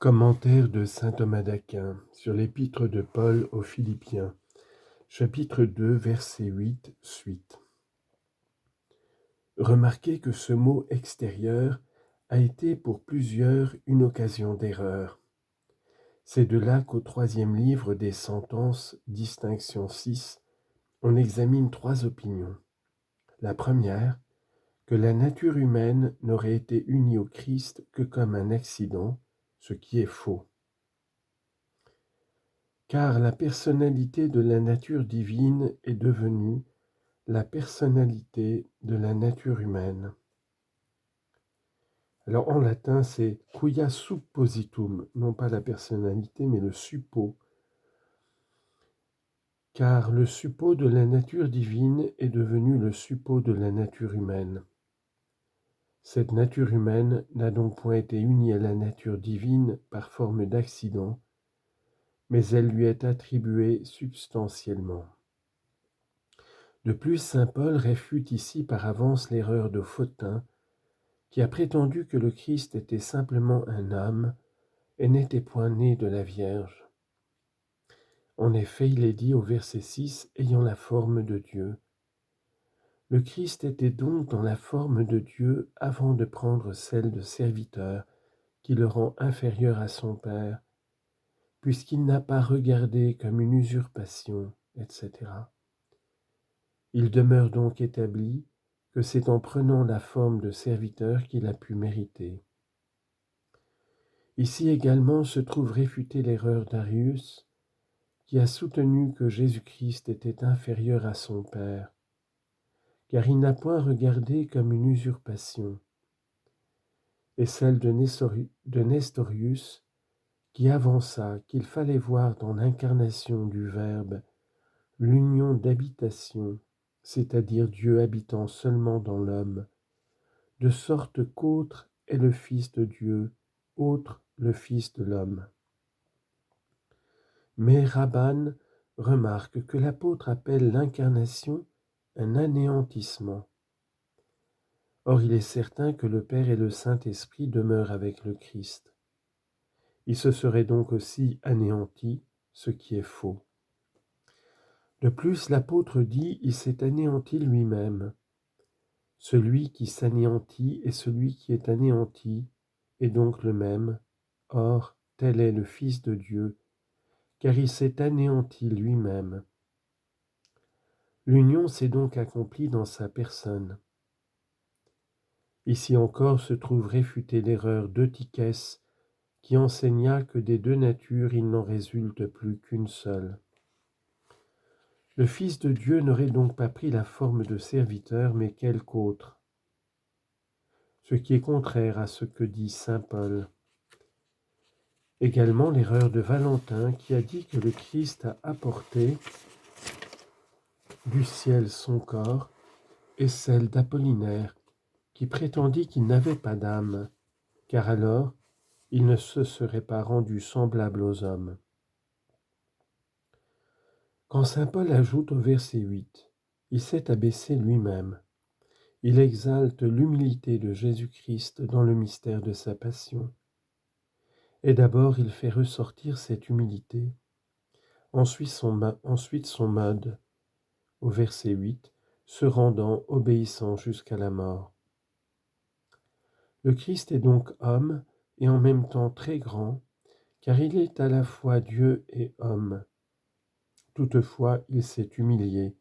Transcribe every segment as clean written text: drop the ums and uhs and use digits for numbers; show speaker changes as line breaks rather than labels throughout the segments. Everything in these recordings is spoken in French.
Commentaire de saint Thomas d'Aquin sur l'épître de Paul aux Philippiens, chapitre 2, verset 8, suite. Remarquez que ce mot extérieur a été pour plusieurs une occasion d'erreur. C'est de là qu'au 3e livre des Sentences, distinction 6, on examine 3 opinions. La première, que la nature humaine n'aurait été unie au Christ que comme un accident, ce qui est faux. Car la personnalité de la nature divine est devenue la personnalité de la nature humaine. Alors en latin, c'est quia suppositum, non pas la personnalité, mais le suppos. Car le suppos de la nature divine est devenu le suppos de la nature humaine. Cette nature humaine n'a donc point été unie à la nature divine par forme d'accident, mais elle lui est attribuée substantiellement. De plus, saint Paul réfute ici par avance l'erreur de Photin, qui a prétendu que le Christ était simplement un homme et n'était point né de la Vierge. En effet, il est dit au verset 6, ayant la forme de Dieu. Le Christ était donc dans la forme de Dieu avant de prendre celle de serviteur, qui le rend inférieur à son Père, puisqu'il n'a pas regardé comme une usurpation, etc. Il demeure donc établi que c'est en prenant la forme de serviteur qu'il a pu mériter. Ici également se trouve réfutée l'erreur d'Arius, qui a soutenu que Jésus-Christ était inférieur à son Père, car il n'a point regardé comme une usurpation, et celle de Nestorius, qui avança qu'il fallait voir dans l'incarnation du Verbe l'union d'habitation, c'est-à-dire Dieu habitant seulement dans l'homme, de sorte qu'autre est le Fils de Dieu, autre le Fils de l'homme. Mais Rabban remarque que l'apôtre appelle l'incarnation un anéantissement. Or il est certain que le Père et le Saint-Esprit demeurent avec le Christ. Il se serait donc aussi anéanti, ce qui est faux. De plus, l'apôtre dit, il s'est anéanti lui-même. Celui qui s'anéantit et celui qui est anéanti est donc le même. Or, tel est le Fils de Dieu, car il s'est anéanti lui-même. L'union s'est donc accomplie dans sa personne. Ici encore se trouve réfutée l'erreur d'Eutychès, qui enseigna que des deux natures il n'en résulte plus qu'une seule. Le Fils de Dieu n'aurait donc pas pris la forme de serviteur, mais quelque autre, ce qui est contraire à ce que dit saint Paul. Également l'erreur de Valentin, qui a dit que le Christ a apporté du ciel son corps, et celle d'Apollinaire, qui prétendit qu'il n'avait pas d'âme, car alors il ne se serait pas rendu semblable aux hommes. Quand saint Paul ajoute au verset 8, « Il s'est abaissé lui-même », il exalte l'humilité de Jésus-Christ dans le mystère de sa passion. Et d'abord il fait ressortir cette humilité, ensuite son mode, au verset 8, se rendant obéissant jusqu'à la mort. Le Christ est donc homme et en même temps très grand, car il est à la fois Dieu et homme. Toutefois, il s'est humilié.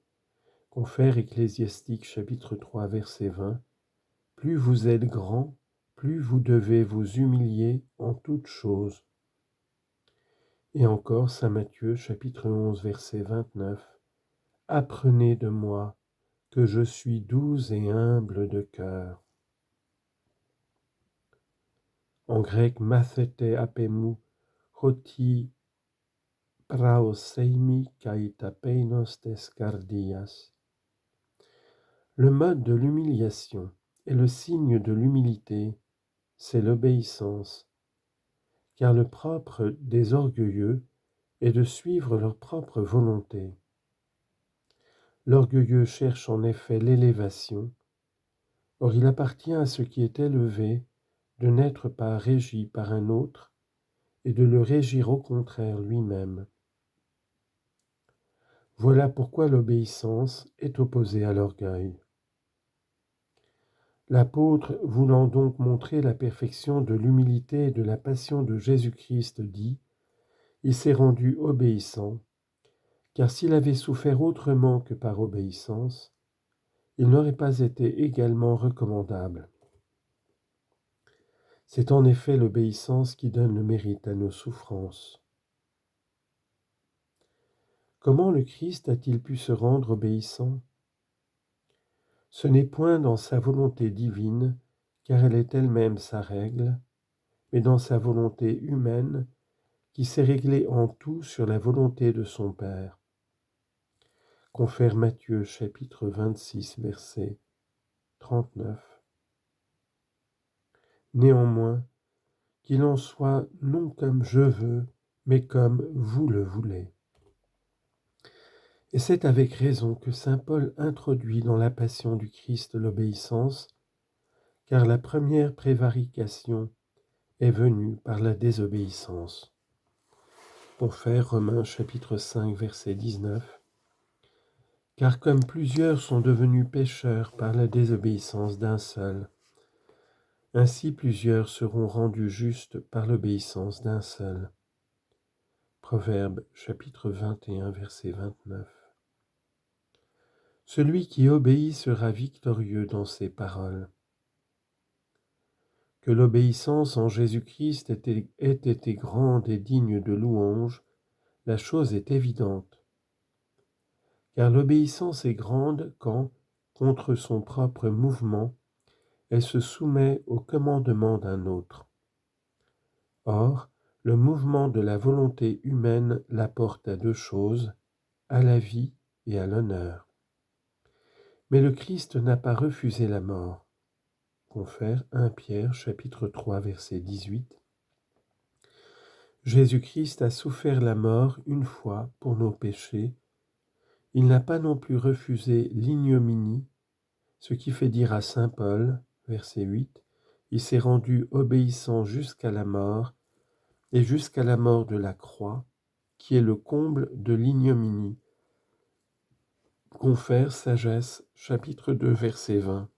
Confère Ecclésiastique chapitre 3 verset 20. Plus vous êtes grand, plus vous devez vous humilier en toutes choses. Et encore saint Matthieu chapitre 11 verset 29. Apprenez de moi, que je suis doux et humble de cœur. En grec, mathete apemou, hoti praoseimi kai tapeinos tes cardias. Le mode de l'humiliation et le signe de l'humilité, c'est l'obéissance, car le propre des orgueilleux est de suivre leur propre volonté. L'orgueilleux cherche en effet l'élévation, or il appartient à ce qui est élevé de n'être pas régi par un autre, et de le régir au contraire lui-même. Voilà pourquoi l'obéissance est opposée à l'orgueil. L'apôtre, voulant donc montrer la perfection de l'humilité et de la passion de Jésus-Christ, dit : il s'est rendu obéissant, car s'il avait souffert autrement que par obéissance, il n'aurait pas été également recommandable. C'est en effet l'obéissance qui donne le mérite à nos souffrances. Comment le Christ a-t-il pu se rendre obéissant ? Ce n'est point dans sa volonté divine, car elle est elle-même sa règle, mais dans sa volonté humaine, qui s'est réglée en tout sur la volonté de son Père. Confère Matthieu chapitre 26, verset 39. Néanmoins, qu'il en soit non comme je veux, mais comme vous le voulez. Et c'est avec raison que saint Paul introduit dans la passion du Christ l'obéissance, car la première prévarication est venue par la désobéissance. Confère Romains chapitre 5, verset 19. Car comme plusieurs sont devenus pécheurs par la désobéissance d'un seul, ainsi plusieurs seront rendus justes par l'obéissance d'un seul. Proverbe chapitre 21, verset 29. Celui qui obéit sera victorieux dans ses paroles. Que l'obéissance en Jésus-Christ ait été grande et digne de louange, la chose est évidente. Car l'obéissance est grande quand, contre son propre mouvement, elle se soumet au commandement d'un autre. Or, le mouvement de la volonté humaine la porte à deux choses, à la vie et à l'honneur. Mais le Christ n'a pas refusé la mort. Confère 1 Pierre chapitre 3 verset 18. Jésus-Christ a souffert la mort une fois pour nos péchés. Il n'a pas non plus refusé l'ignominie, ce qui fait dire à saint Paul, verset 8, il s'est rendu obéissant jusqu'à la mort, et jusqu'à la mort de la croix, qui est le comble de l'ignominie. Confère Sagesse, chapitre 2, verset 20.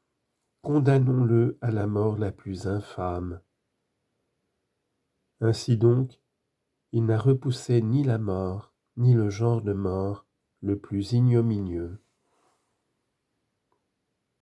Condamnons-le à la mort la plus infâme. Ainsi donc, il n'a repoussé ni la mort, ni le genre de mort le plus ignominieux.